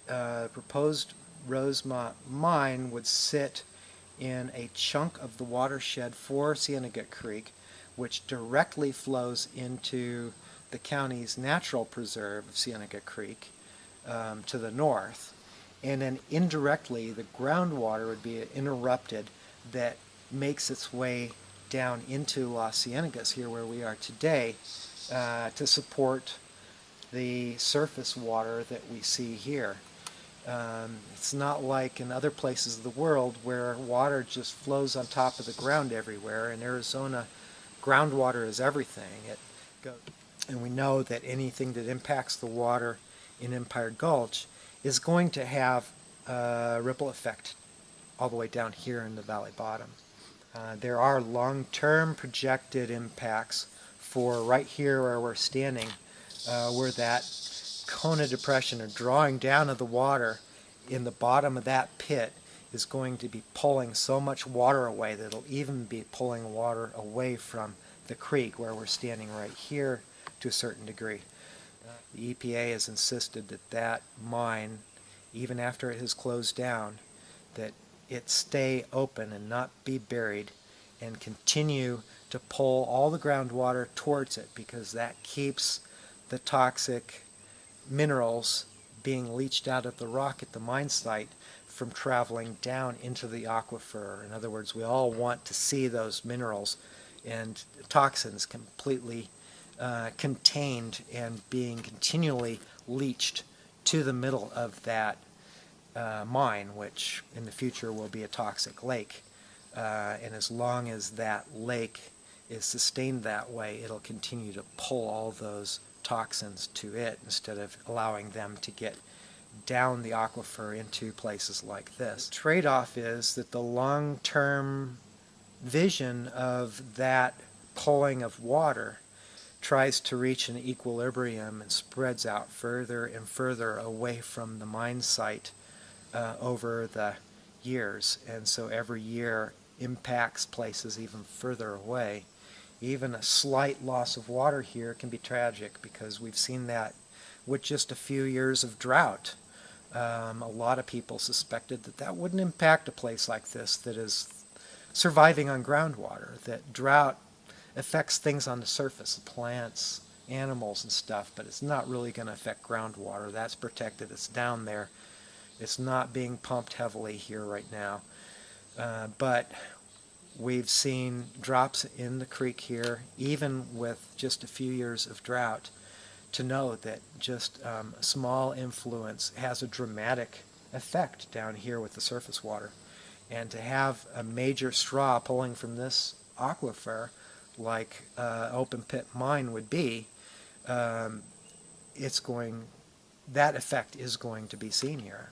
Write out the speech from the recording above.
proposed Rosemont mine would sit in a chunk of the watershed for Cienega Creek, which directly flows into the county's natural preserve of Cienega Creek to the north. And then indirectly, the groundwater would be interrupted that makes its way down into Las Cienegas, here where we are today, to support the surface water that we see here. It's not like in other places of the world where water just flows on top of the ground everywhere. In Arizona, groundwater is everything. And we know that anything that impacts the water in Empire Gulch is going to have a ripple effect all the way down here in the valley bottom. There are long-term projected impacts for right here where we're standing, where that Kona Depression, or drawing down of the water in the bottom of that pit, is going to be pulling so much water away that it'll even be pulling water away from the creek where we're standing right here to a certain degree. The EPA has insisted that that mine, even after it has closed down, that it stay open and not be buried and continue to pull all the groundwater towards it, because that keeps the toxic minerals being leached out of the rock at the mine site from traveling down into the aquifer. In other words, we all want to see those minerals and toxins completely contained and being continually leached to the middle of that mine, which in the future will be a toxic lake. And as long as that lake is sustained that way, it'll continue to pull all those toxins to it instead of allowing them to get down the aquifer into places like this. The trade-off is that the long-term vision of that pulling of water tries to reach an equilibrium and spreads out further and further away from the mine site over the years, and so every year impacts places even further away. Even a slight loss of water here can be tragic, because we've seen that with just a few years of drought. A lot of people suspected that that wouldn't impact a place like this that is surviving on groundwater, that drought affects things on the surface, plants, animals and stuff, but it's not really going to affect groundwater. That's protected, it's down there. It's not being pumped heavily here right now. But we've seen drops in the creek here, even with just a few years of drought, to know that just a small influence has a dramatic effect down here with the surface water. And to have a major straw pulling from this aquifer, like open pit mine would be, that effect is going to be seen here.